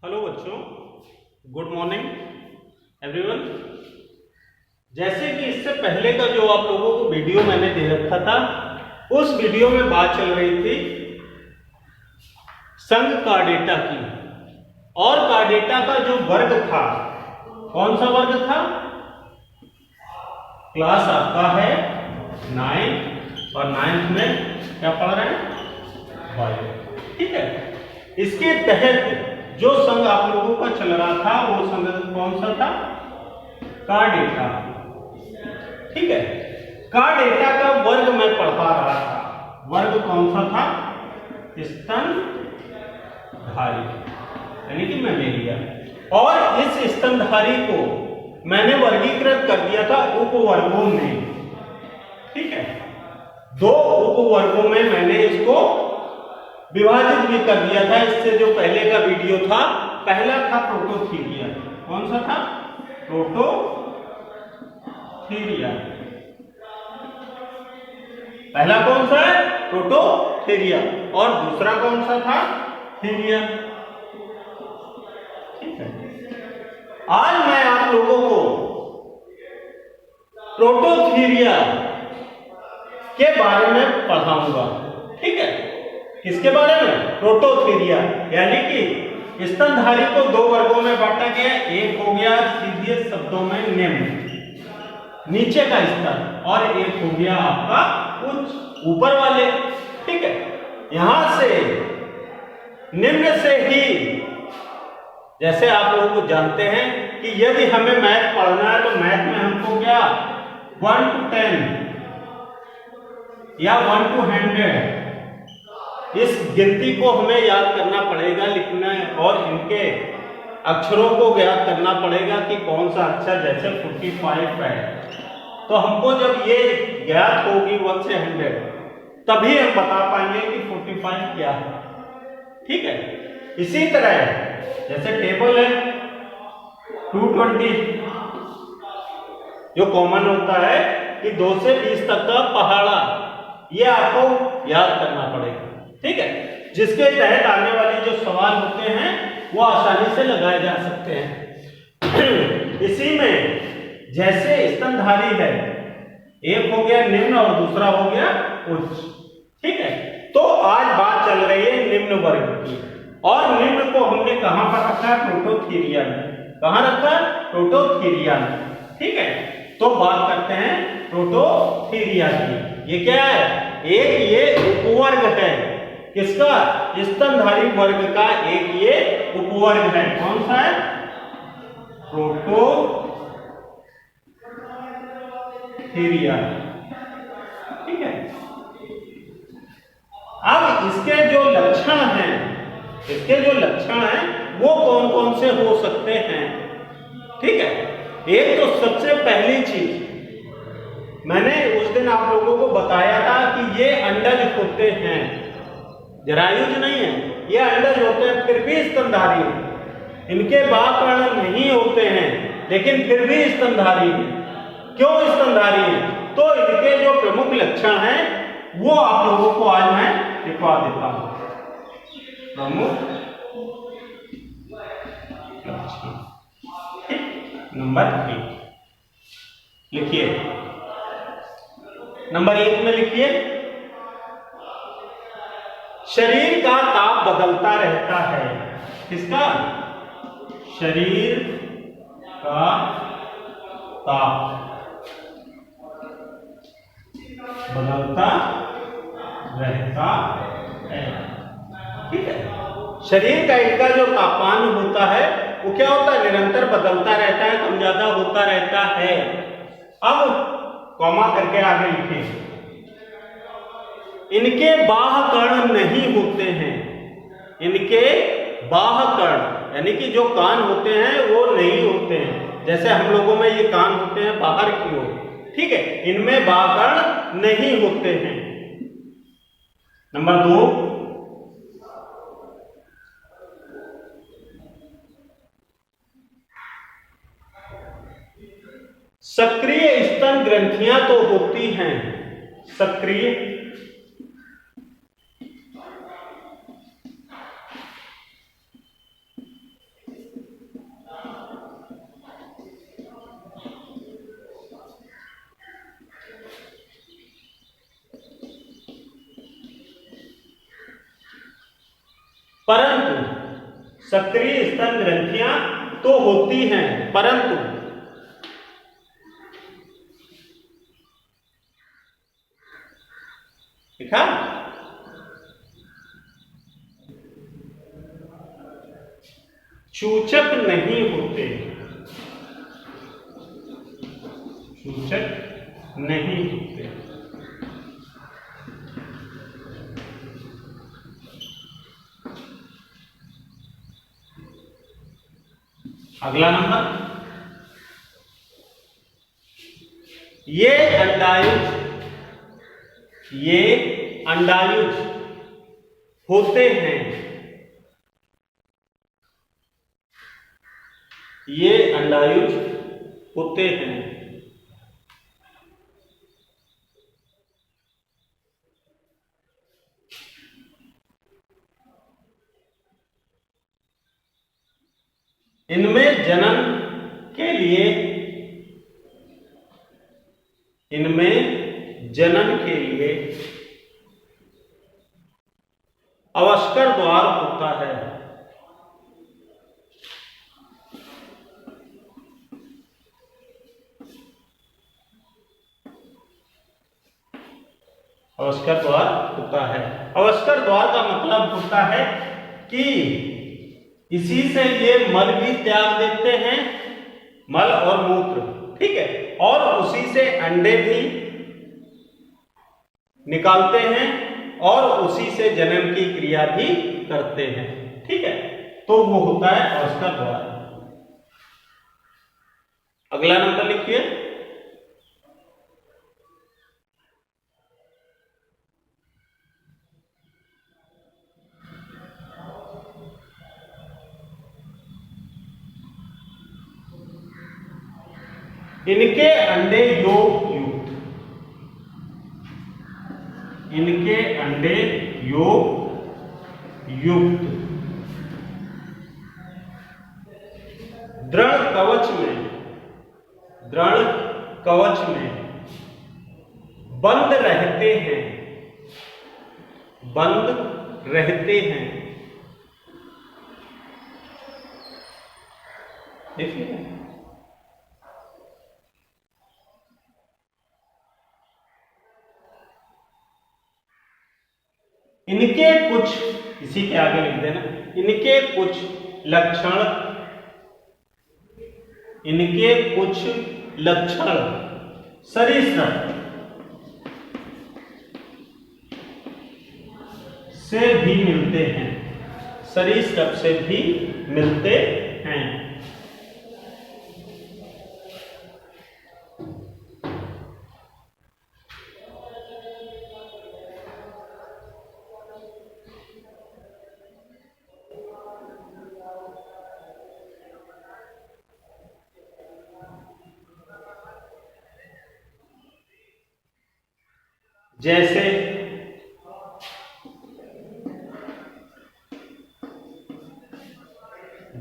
Hello बच्चों, good morning everyone. जैसे कि इससे पहले का जो आप लोगों को वीडियो मैंने दे रखा था, उस वीडियो में बात चल रही थी संघ कार्डेटा की। और कार्डेटा का जो वर्ग था, कौन सा वर्ग था? क्लास आपका है 9 और 9th में क्या पढ़ रहे हैं? बायो। ठीक है, इसके तहत जो संघ आप लोगों का चल रहा था वो संघ कौन सा था? कार्डेटा। ठीक है, कार्डेटा का वर्ग मैं पढ़ा रहा था। वर्ग कौन सा था? स्तनधारी, यानी कि मैमेलिया। और इस स्तनधारी को मैंने वर्गीकृत कर दिया था उपवर्गों में। ठीक है, 2 उपवर्गों में मैंने इसको विभाजित भी कर दिया था। इससे जो पहले का वीडियो था, पहला था प्रोटोथीरिया। कौन सा था? प्रोटोथीरिया। पहला कौन सा है? प्रोटोथीरिया। और दूसरा कौन सा था? थीरिया। ठीक है, आज मैं आप लोगों को प्रोटोथीरिया के बारे में पढ़ाऊंगा। ठीक है, किसके बारे में? प्रोटोथीरिया, यानी कि स्तनधारी को 2 वर्गों में बांटा गया। एक हो गया सीधे शब्दों में निम्न, नीचे का स्तर, और एक हो गया आपका उच्च, ऊपर वाले। ठीक है, यहां से निम्न से ही, जैसे आप लोग जानते हैं कि यदि हमें मैथ पढ़ना है तो मैथ में हमको क्या 1 to 10 या 1 to 100 इस गिनती को हमें याद करना पड़ेगा, लिखना है, और इनके अक्षरों को याद करना पड़ेगा कि कौन सा अक्षर। जैसे 45 है, तो हमको जब ये ज्ञात होगी 1 से 100, तभी हम बता पाएंगे कि 45 क्या है। ठीक है, इसी तरह जैसे टेबल है 220, जो कॉमन होता है कि 2 से 20 तक का पहाड़ा, ये आपको याद करना पड़ेगा। ठीक है, जिसके तहत आने वाले जो सवाल होते हैं वो आसानी से लगाए जा सकते हैं। इसी में जैसे स्तनधारी है, एक हो गया निम्न और दूसरा हो गया उच्च। ठीक है, तो आज बात चल रही है निम्न वर्ग की, और निम्न को हमने कहां पर रखा? प्रोटोथीरिया में। कहां रखा? प्रोटोथीरिया में। ठीक है, तो बात करते हैं प्रोटोथीरिया की। ये क्या है? एक ये उपवर्ग है। किसका? स्तनधारी वर्ग का एक ये उपवर्ग है। कौन सा है? प्रोटोथीरिया। ठीक है, अब इसके जो लक्षण हैं, वो कौन कौन से हो सकते हैं? ठीक है, एक तो सबसे पहली चीज मैंने उस दिन आप लोगों को बताया था कि ये अंडज होते हैं, जरायुज नहीं है, ये अंडज होते हैं, फिर भी स्तनधारी है। इनके बाकर्ण नहीं होते हैं, लेकिन फिर भी स्तनधारी है। क्यों स्तनधारी है? तो इनके जो प्रमुख लक्षण हैं वो आप लोगों को आज मैं दिखा देता हूं। प्रमुख लक्षण नंबर 1 लिखिए। नंबर 1 में लिखिए, शरीर का ताप बदलता रहता है। किसका? शरीर का ताप बदलता रहता है। ठीक है, शरीर का इनका जो तापमान होता है वो क्या होता है? निरंतर बदलता रहता है, कम ज्यादा होता रहता है। अब कॉमा करके आगे लिखें, इनके बाह्यकर्ण नहीं होते हैं। इनके बाह्यकर्ण यानी कि जो कान होते हैं वो नहीं होते हैं। जैसे हम लोगों में ये कान होते हैं बाहर की ओर, ठीक है, इनमें बाह्यकर्ण नहीं होते हैं। नंबर 2, सक्रिय स्तन ग्रंथियां तो होती हैं। सक्रिय परंतु सक्रिय स्तन ग्रंथियां तो होती हैं, परंतु लिखा सूचक नहीं होते, सूचक नहीं होते। अगला नंबर, ये अंडायुज होते हैं, ये अंडायुज होते हैं। इनमें जनन के लिए अवस्कर द्वार होता है। अवस्कर द्वार होता है। अवस्कर द्वार का मतलब होता है कि इसी से ये मल भी त्याग देते हैं, मल और मूत्र, ठीक है, और उसी से अंडे भी निकालते हैं और उसी से जन्म की क्रिया भी करते हैं, ठीक है। तो वो होता है अवस्कर द्वार। अगला नंबर लिखिए, इनके अंडे योग युक्त, इनके अंडे योग युक्त दृढ़ कवच में बंद रहते हैं, देखिए इनके कुछ, इसी के आगे लिख देना, इनके कुछ लक्षण सरीसृप से भी मिलते हैं, सरीसृप से भी मिलते हैं।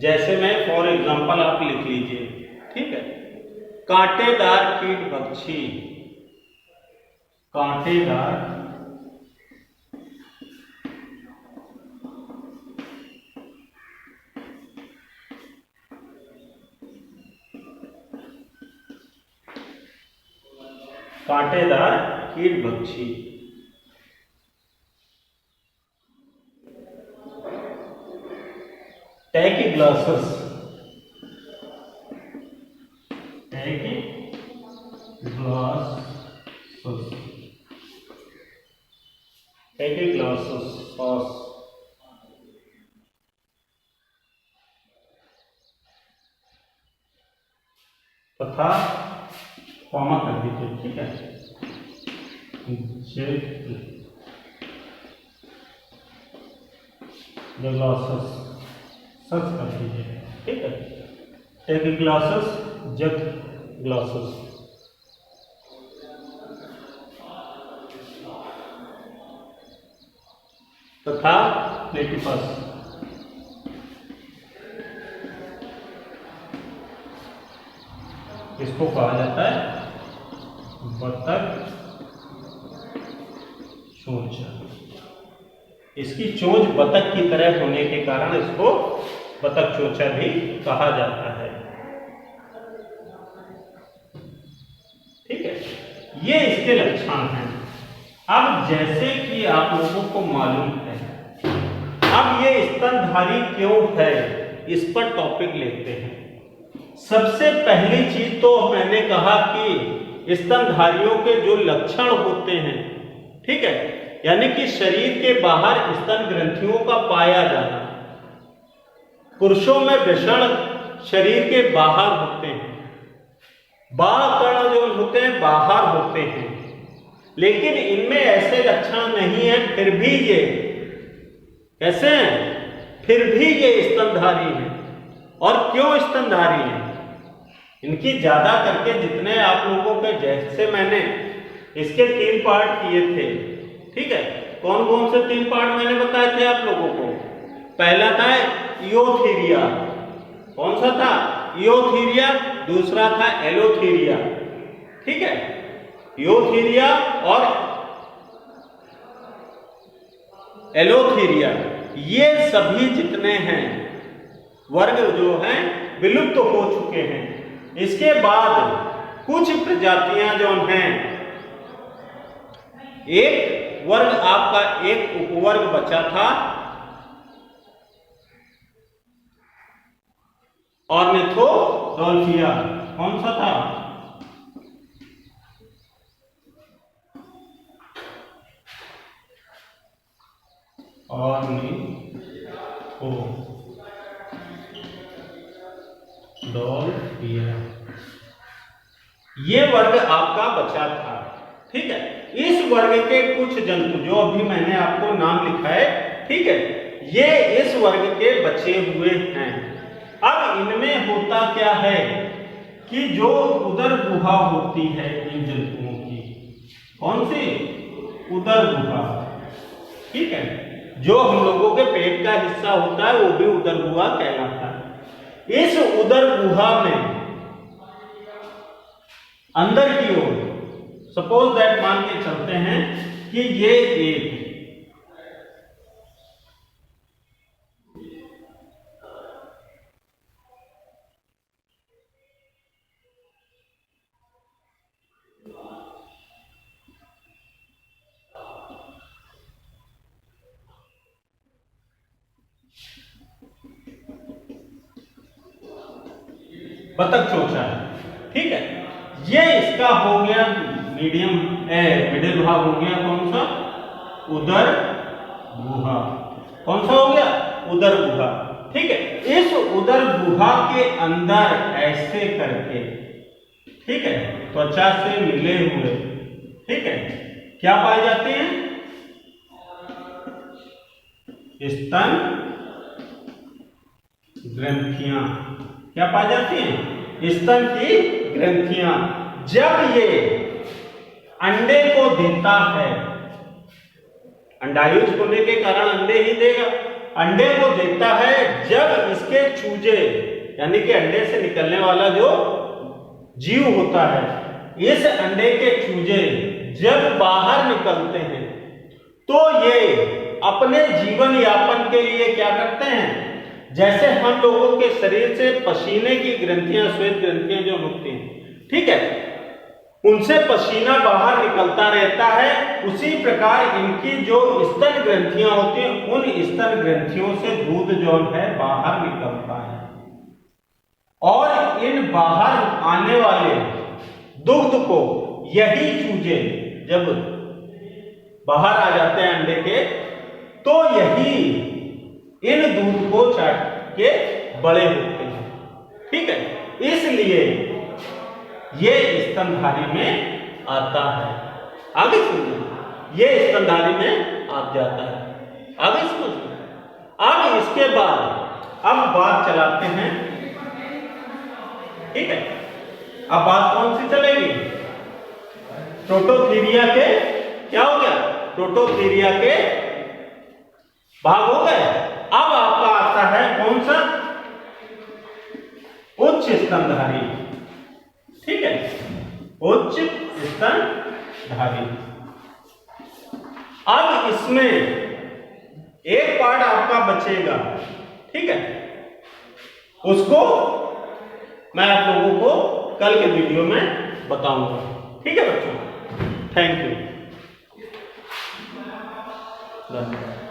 जैसे में फॉर एग्जांपल आप लिख लीजिए, ठीक है। कांटेदार कीट भक्षी, कांटेदार कीट भक्षी, टैकीग्लॉसस, तथा कॉमा कर दीजिए, ठीक है। ग्लॉसस सच कर दीजिए, ठीक है। टैकीग्लॉसस, जग ग्लॉसस, तथा प्लेटिपस, इसको कहा जाता है बतख चोंचा, इसकी चोंच बतख की तरह होने के कारण इसको बतख चोचा भी कहा जाता है। ठीक है, ये इसके लक्षण हैं। अब जैसे कि आप लोगों को मालूम है, अब ये स्तनधारी क्यों है, इस पर टॉपिक लेते हैं। सबसे पहली चीज तो मैंने कहा कि स्तनधारियों के जो लक्षण होते हैं, ठीक है, यानी कि शरीर के बाहर स्तन ग्रंथियों का पाया जाना। पुरुषों में वृषण शरीर के बाहर होते हैं, बाह्य कर्ण जो होते हैं बाहर होते हैं, लेकिन इनमें ऐसे लक्षण नहीं है, फिर भी ये कैसे हैं, फिर भी ये स्तनधारी हैं। और क्यों स्तनधारी हैं? इनकी ज्यादा करके जितने आप लोगों के, जैसे मैंने इसके 3 पार्ट किए थे, ठीक है, कौन कौन से 3 पार्ट मैंने बताए थे आप लोगों को? पहला था इओथीरिया, कौन सा था? इओथीरिया। दूसरा था एलोथीरिया, ठीक है, इओथीरिया और एलोथीरिया, ये सभी जितने हैं वर्ग जो हैं विलुप्त हो चुके हैं। इसके बाद कुछ प्रजातियां जो हैं, एक वर्ग आपका एक उपवर्ग बचा था ऑर्निथोडोल्फिया, कौन सा था? ऑर्निथोडोल्फिया, ये वर्ग आपका बचा था, ठीक है। इस वर्ग के कुछ जंतु जो अभी मैंने आपको नाम लिखा है, ठीक है, ये इस वर्ग के बचे हुए हैं। अब इनमें होता क्या है कि जो उदर गुहा होती है इन जंतुओं की, कौन सी? उदर गुहा, ठीक है, जो हम लोगों के पेट का हिस्सा होता है वो भी उदर गुहा कहलाता है। इस उदर गुहा में अंदर की ओर, सपोज दैट मान के चलते हैं कि ये एक बतख चोचा है, ठीक है, ये इसका हो गया मीडियम मिडिल भाग हो गया, कौन सा? उदर गुहा, कौन सा हो गया? उदर गुहा, ठीक है। इस उदर गुहा के अंदर ऐसे करके, ठीक है, त्वचा से मिले हुए, ठीक है, क्या पाए जाते हैं? स्तन ग्रंथियां, क्या पाई जाती हैं? स्तन की ग्रंथियां। जब ये अंडे को देता है, अंडायुज होने के कारण अंडे ही देगा, अंडे को देता है, जब इसके चूजे यानी कि अंडे से निकलने वाला जो जीव होता है, इस अंडे के चूजे जब बाहर निकलते हैं तो ये अपने जीवन यापन के लिए क्या करते हैं? जैसे हम लोगों के शरीर से पसीने की ग्रंथियां, श्वेत ग्रंथियां जो होती हैं, ठीक है, उनसे पसीना बाहर निकलता रहता है, उसी प्रकार इनकी जो स्तन ग्रंथियां होती हैं, उन स्तन ग्रंथियों से दूध जो है बाहर निकलता है। और इन बाहर आने वाले दुग्ध को यही चूजे जब बाहर आ जाते हैं अंडे के, तो यही इन दूध को चाट के बड़े होते हैं, ठीक है, इसलिए ये स्तनधारी में आता है। आगे सुनिए, ये स्तनधारी में आ जाता है, आगे समझिए। अब इसके बाद अब बात चलाते हैं, ठीक है, अब बात कौन सी चलेगी? प्रोटोथीरिया के, क्या हो गया? प्रोटोथीरिया के भाग हो गए। अब आपका आता है कौन सा? उच्च स्तनधारी, ठीक है, उच्च स्तनधारी। अब इसमें एक पार्ट आपका बचेगा, ठीक है, उसको मैं आप लोगों को कल के वीडियो में बताऊंगा, ठीक है बच्चों। थैंक यू, धन्यवाद।